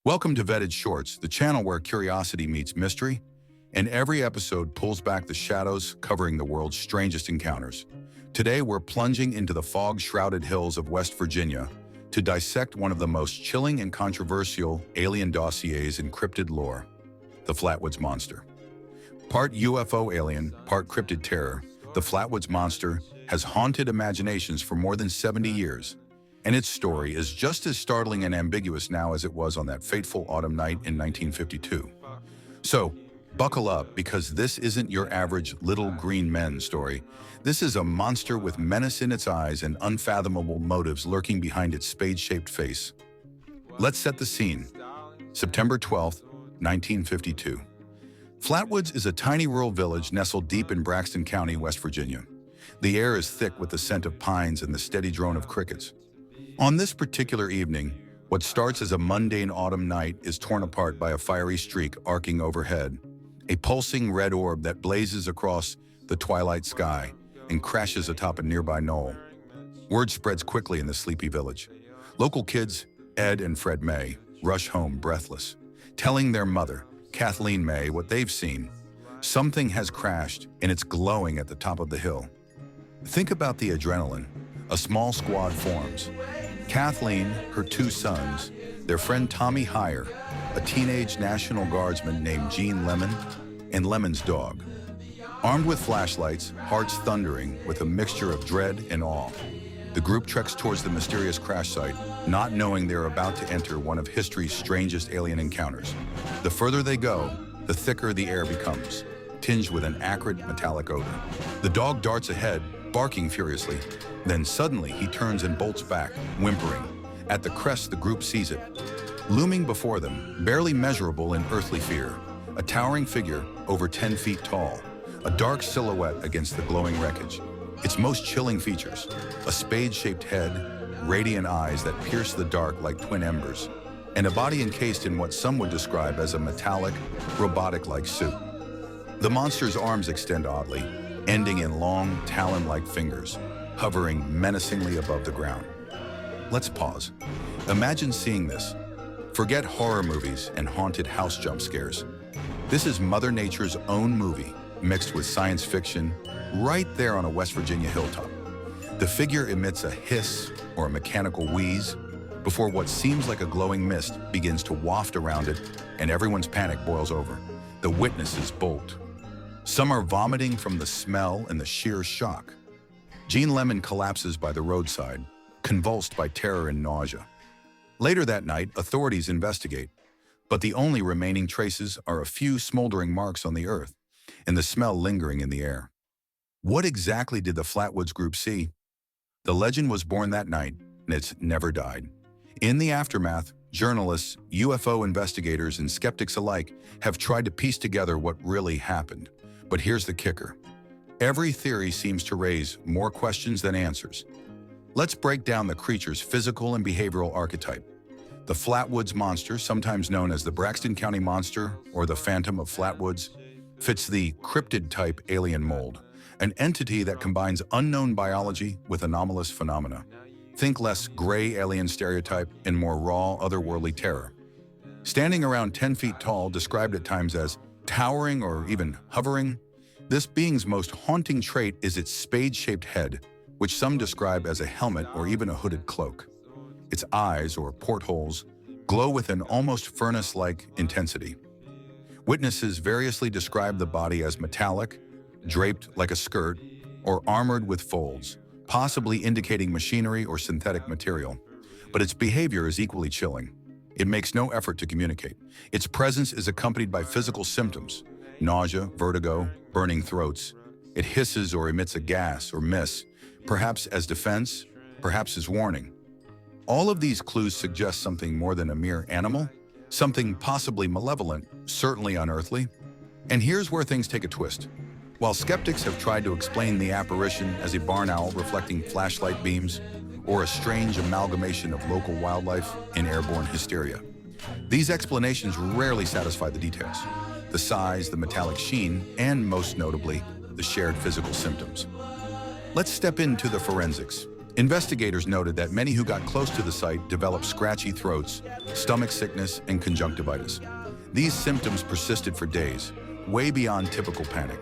Welcome to Vetted Shorts, the channel where curiosity meets mystery, and every episode pulls back the shadows covering the world's strangest encounters. Today, we're plunging into the fog-shrouded hills of West Virginia to dissect one of the most chilling and controversial alien dossiers in cryptid lore, the Flatwoods Monster. Part UFO alien, part cryptid terror, the Flatwoods Monster has haunted imaginations for more than 70 years. And its story is just as startling and ambiguous now as it was on that fateful autumn night in 1952. So, buckle up, because this isn't your average little green men story. This is a monster with menace in its eyes and unfathomable motives lurking behind its spade-shaped face. Let's set the scene. September 12th, 1952. Flatwoods is a tiny rural village nestled deep in Braxton County, West Virginia. The air is thick with the scent of pines and the steady drone of crickets. On this particular evening, what starts as a mundane autumn night is torn apart by a fiery streak arcing overhead, a pulsing red orb that blazes across the twilight sky and crashes atop a nearby knoll. Word spreads quickly in the sleepy village. Local kids, Ed and Fred May, rush home breathless, telling their mother, Kathleen May, what they've seen. Something has crashed, and it's glowing at the top of the hill. Think about the adrenaline. A small squad forms. Kathleen, her two sons, their friend Tommy Heyer, a teenage National Guardsman named Gene Lemon, and Lemon's dog. Armed with flashlights, hearts thundering with a mixture of dread and awe, the group treks towards the mysterious crash site, not knowing they're about to enter one of history's strangest alien encounters. The further they go, the thicker the air becomes, tinged with an acrid metallic odor. The dog darts ahead, barking furiously. Then suddenly he turns and bolts back, whimpering. At the crest, the group sees it. Looming before them, barely measurable in earthly fear, a towering figure over 10 feet tall, a dark silhouette against the glowing wreckage. Its most chilling features: a spade-shaped head, radiant eyes that pierce the dark like twin embers, and a body encased in what some would describe as a metallic, robotic-like suit. The monster's arms extend oddly, ending in long, talon-like fingers, hovering menacingly above the ground. Let's pause. Imagine seeing this. Forget horror movies and haunted house jump scares. This is Mother Nature's own movie, mixed with science fiction, right there on a West Virginia hilltop. The figure emits a hiss or a mechanical wheeze before what seems like a glowing mist begins to waft around it, and everyone's panic boils over. The witnesses bolt. Some are vomiting from the smell and the sheer shock. Gene Lemon collapses by the roadside, convulsed by terror and nausea. Later that night, authorities investigate, but the only remaining traces are a few smoldering marks on the earth and the smell lingering in the air. What exactly did the Flatwoods group see? The legend was born that night, and it's never died. In the aftermath, journalists, UFO investigators, and skeptics alike have tried to piece together what really happened. But here's the kicker. Every theory seems to raise more questions than answers. Let's break down the creature's physical and behavioral archetype. The Flatwoods Monster, sometimes known as the Braxton County Monster or the Phantom of Flatwoods, fits the cryptid-type alien mold, an entity that combines unknown biology with anomalous phenomena. Think less gray alien stereotype and more raw, otherworldly terror. Standing around 10 feet tall, described at times as towering or even hovering, this being's most haunting trait is its spade-shaped head, which some describe as a helmet or even a hooded cloak. Its eyes, or portholes, glow with an almost furnace-like intensity. Witnesses variously describe the body as metallic, draped like a skirt, or armored with folds, possibly indicating machinery or synthetic material. But its behavior is equally chilling. It makes no effort to communicate. Its presence is accompanied by physical symptoms: nausea, vertigo, burning throats. It hisses or emits a gas or miss, perhaps as defense, perhaps as warning. All of these clues suggest something more than a mere animal, something possibly malevolent, certainly unearthly. And here's where things take a twist. While skeptics have tried to explain the apparition as a barn owl reflecting flashlight beams, or a strange amalgamation of local wildlife and airborne hysteria, these explanations rarely satisfy the details: the size, the metallic sheen, and most notably, the shared physical symptoms. Let's step into the forensics. Investigators noted that many who got close to the site developed scratchy throats, stomach sickness, and conjunctivitis. These symptoms persisted for days, way beyond typical panic.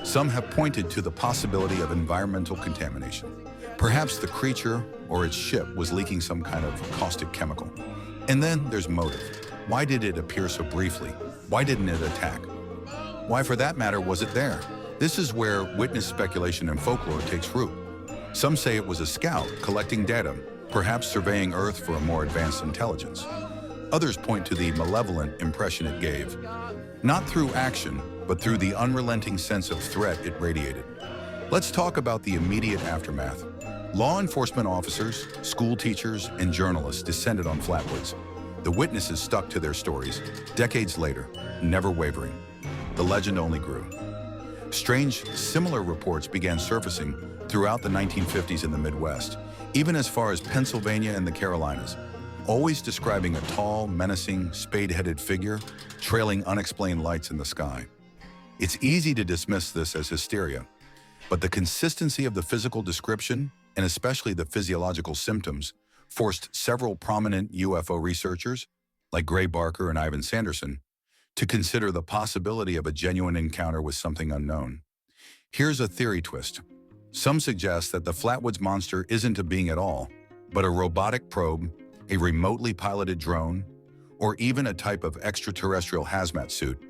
Some have pointed to the possibility of environmental contamination. Perhaps the creature or its ship was leaking some kind of caustic chemical. And then there's motive. Why did it appear so briefly? Why didn't it attack? Why, for that matter, was it there? This is where witness speculation and folklore takes root. Some say it was a scout collecting data, perhaps surveying Earth for a more advanced intelligence. Others point to the malevolent impression it gave, not through action, but through the unrelenting sense of threat it radiated. Let's talk about the immediate aftermath. Law enforcement officers, school teachers, and journalists descended on Flatwoods. The witnesses stuck to their stories, decades later, never wavering. The legend only grew. Strange, similar reports began surfacing throughout the 1950s in the Midwest, even as far as Pennsylvania and the Carolinas, always describing a tall, menacing, spade-headed figure trailing unexplained lights in the sky. It's easy to dismiss this as hysteria, but the consistency of the physical description, and especially the physiological symptoms, forced several prominent UFO researchers, like Gray Barker and Ivan Sanderson, to consider the possibility of a genuine encounter with something unknown. Here's a theory twist. Some suggest that the Flatwoods monster isn't a being at all, but a robotic probe, a remotely piloted drone, or even a type of extraterrestrial hazmat suit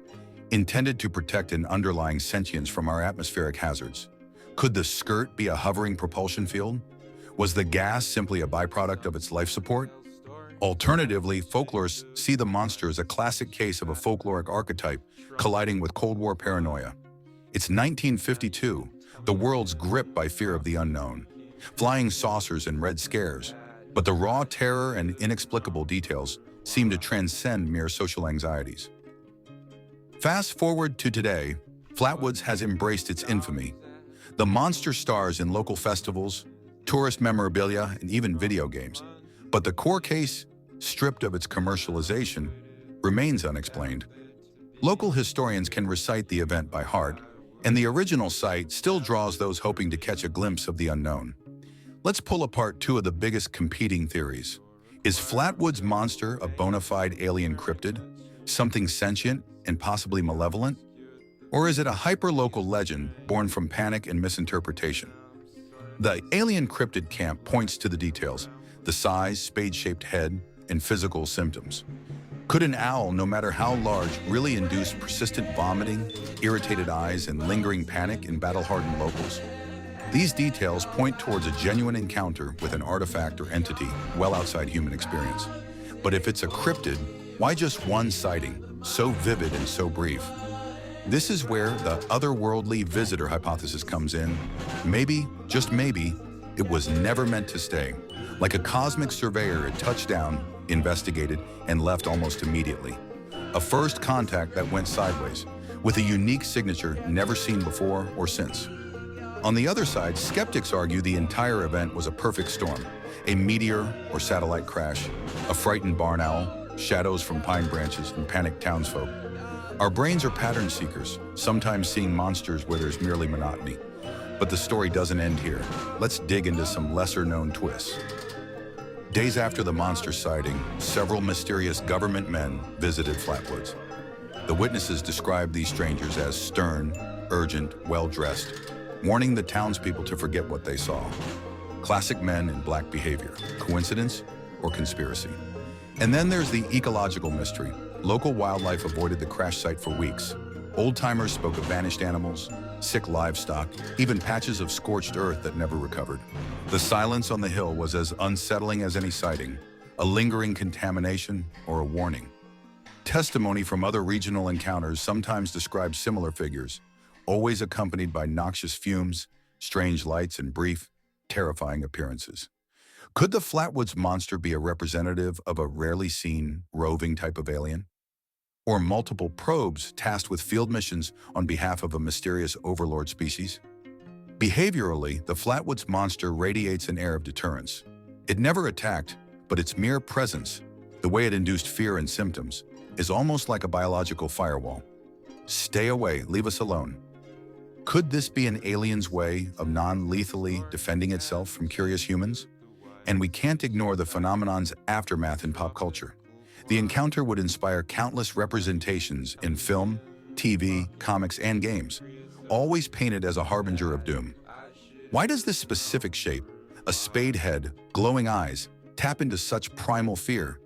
intended to protect an underlying sentience from our atmospheric hazards. Could the skirt be a hovering propulsion field? Was the gas simply a byproduct of its life support? Alternatively, folklorists see the monster as a classic case of a folkloric archetype colliding with Cold War paranoia. It's 1952, the world's gripped by fear of the unknown, flying saucers and red scares, but the raw terror and inexplicable details seem to transcend mere social anxieties. Fast forward to today, Flatwoods has embraced its infamy. The monster stars in local festivals, tourist memorabilia, and even video games. But the core case, stripped of its commercialization, remains unexplained. Local historians can recite the event by heart, and the original site still draws those hoping to catch a glimpse of the unknown. Let's pull apart two of the biggest competing theories. Is Flatwoods monster a bona fide alien cryptid, something sentient and possibly malevolent? Or is it a hyper-local legend born from panic and misinterpretation? The alien cryptid camp points to the details: the size, spade-shaped head, and physical symptoms. Could an owl, no matter how large, really induce persistent vomiting, irritated eyes, and lingering panic in battle-hardened locals? These details point towards a genuine encounter with an artifact or entity well outside human experience. But if it's a cryptid, why just one sighting, so vivid and so brief? This is where the otherworldly visitor hypothesis comes in. Maybe, just maybe, it was never meant to stay. Like a cosmic surveyor, it touched down, investigated, and left almost immediately. A first contact that went sideways, with a unique signature never seen before or since. On the other side, skeptics argue the entire event was a perfect storm. A meteor or satellite crash, a frightened barn owl, shadows from pine branches, and panicked townsfolk. Our brains are pattern seekers, sometimes seeing monsters where there's merely monotony. But the story doesn't end here. Let's dig into some lesser-known twists. Days after the monster sighting, several mysterious government men visited Flatwoods. The witnesses described these strangers as stern, urgent, well-dressed, warning the townspeople to forget what they saw. Classic men in black behavior. Coincidence or conspiracy? And then there's the ecological mystery. Local wildlife avoided the crash site for weeks. Old-timers spoke of vanished animals, sick livestock, even patches of scorched earth that never recovered. The silence on the hill was as unsettling as any sighting, a lingering contamination or a warning. Testimony from other regional encounters sometimes describes similar figures, always accompanied by noxious fumes, strange lights, and brief, terrifying appearances. Could the Flatwoods monster be a representative of a rarely seen, roving type of alien? Or multiple probes tasked with field missions on behalf of a mysterious overlord species? Behaviorally, the Flatwoods monster radiates an air of deterrence. It never attacked, but its mere presence, the way it induced fear and symptoms, is almost like a biological firewall. Stay away, leave us alone. Could this be an alien's way of non-lethally defending itself from curious humans? And we can't ignore the phenomenon's aftermath in pop culture. The encounter would inspire countless representations in film, TV, comics, and games, always painted as a harbinger of doom. Why does this specific shape, a spade head, glowing eyes, tap into such primal fear?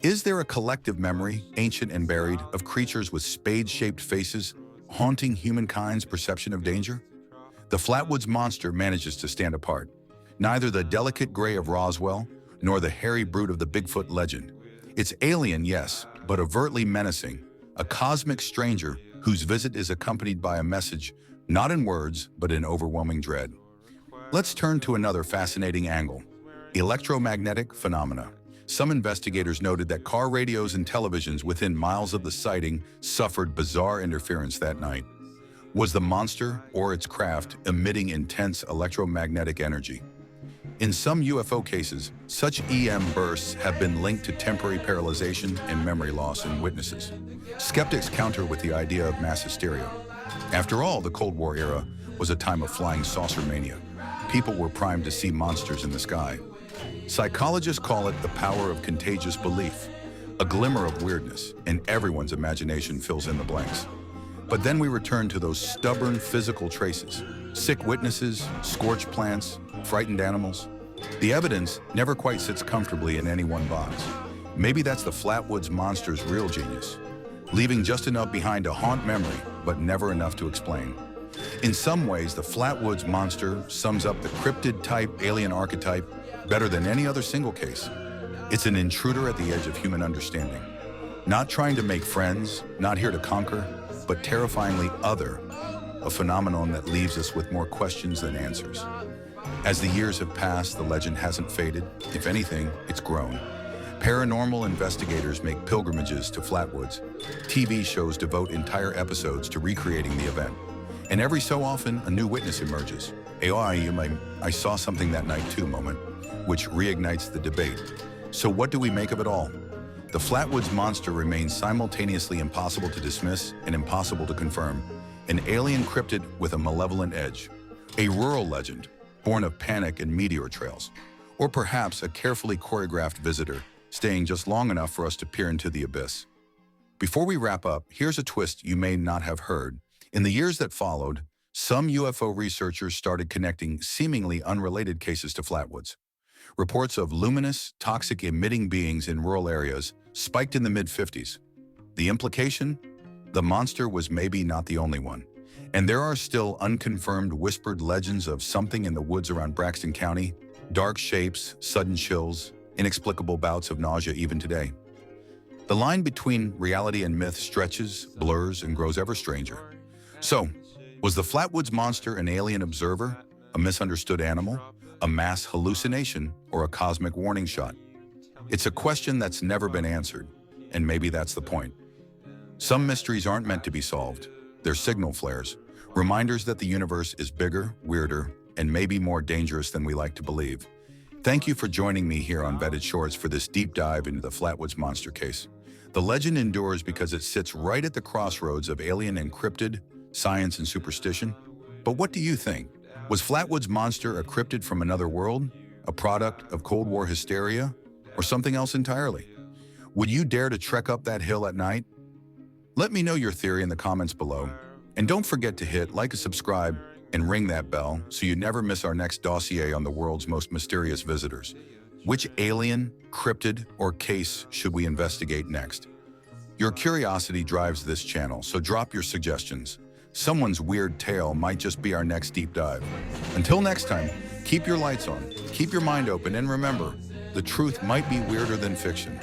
Is there a collective memory, ancient and buried, of creatures with spade-shaped faces haunting humankind's perception of danger? The Flatwoods monster manages to stand apart. Neither the delicate gray of Roswell, nor the hairy brute of the Bigfoot legend. It's alien, yes, but overtly menacing, a cosmic stranger whose visit is accompanied by a message, not in words, but in overwhelming dread. Let's turn to another fascinating angle: electromagnetic phenomena. Some investigators noted that car radios and televisions within miles of the sighting suffered bizarre interference that night. Was the monster or its craft emitting intense electromagnetic energy? In some UFO cases, such EM bursts have been linked to temporary paralyzation and memory loss in witnesses. Skeptics counter with the idea of mass hysteria. After all, the Cold War era was a time of flying saucer mania. People were primed to see monsters in the sky. Psychologists call it the power of contagious belief, a glimmer of weirdness, and everyone's imagination fills in the blanks. But then we return to those stubborn physical traces: sick witnesses, scorched plants, frightened animals. The evidence never quite sits comfortably in any one box. Maybe that's the Flatwoods monster's real genius, leaving just enough behind to haunt memory, but never enough to explain. In some ways, the Flatwoods monster sums up the cryptid-type alien archetype better than any other single case. It's an intruder at the edge of human understanding. Not trying to make friends, not here to conquer, but terrifyingly other, a phenomenon that leaves us with more questions than answers. As the years have passed, the legend hasn't faded. If anything, it's grown. Paranormal investigators make pilgrimages to Flatwoods. TV shows devote entire episodes to recreating the event. And every so often, a new witness emerges. I saw something that night too moment, which reignites the debate. So what do we make of it all? The Flatwoods monster remains simultaneously impossible to dismiss and impossible to confirm. An alien cryptid with a malevolent edge. A rural legend, born of panic and meteor trails. Or perhaps a carefully choreographed visitor, staying just long enough for us to peer into the abyss. Before we wrap up, here's a twist you may not have heard. In the years that followed, some UFO researchers started connecting seemingly unrelated cases to Flatwoods. Reports of luminous, toxic emitting beings in rural areas spiked in the mid-50s. The implication? The monster was maybe not the only one. And there are still unconfirmed whispered legends of something in the woods around Braxton County, dark shapes, sudden chills, inexplicable bouts of nausea even today. The line between reality and myth stretches, blurs, and grows ever stranger. So, was the Flatwoods monster an alien observer, a misunderstood animal, a mass hallucination, or a cosmic warning shot? It's a question that's never been answered, and maybe that's the point. Some mysteries aren't meant to be solved. They're signal flares, reminders that the universe is bigger, weirder, and maybe more dangerous than we like to believe. Thank you for joining me here on Vetted Shorts for this deep dive into the Flatwoods monster case. The legend endures because it sits right at the crossroads of alien and cryptid, science and superstition. But what do you think? Was Flatwoods monster a cryptid from another world, a product of Cold War hysteria, or something else entirely? Would you dare to trek up that hill at night? Let me know your theory in the comments below. And don't forget to hit like and subscribe and ring that bell so you never miss our next dossier on the world's most mysterious visitors. Which alien, cryptid, or case should we investigate next? Your curiosity drives this channel, so drop your suggestions. Someone's weird tale might just be our next deep dive. Until next time, keep your lights on, keep your mind open, and remember, the truth might be weirder than fiction.